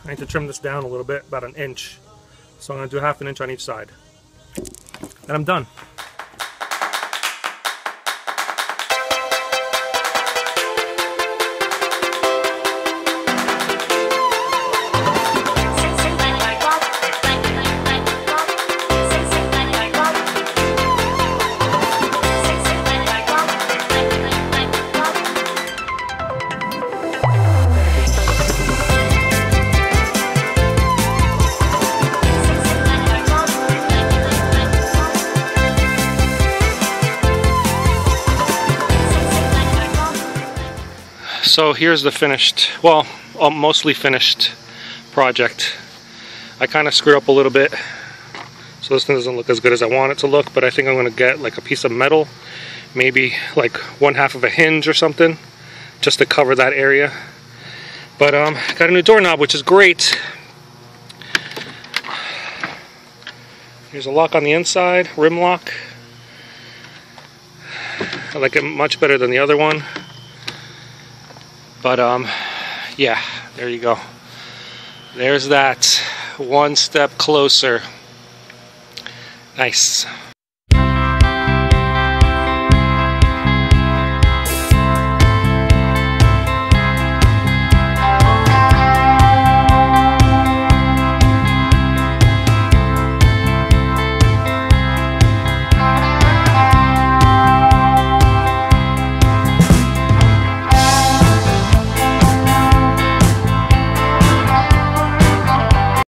I need to trim this down a little bit, about an inch. So I'm going to do half an inch on each side. And I'm done. So here's the finished, well, mostly finished project. I kind of screwed up a little bit, so this thing doesn't look as good as I want it to look, but I think I'm going to get like a piece of metal, maybe like 1/2 of a hinge or something, just to cover that area. But got a new doorknob, which is great. Here's a lock on the inside, rim lock. I like it much better than the other one. But yeah, there you go. There's that, one step closer. Nice.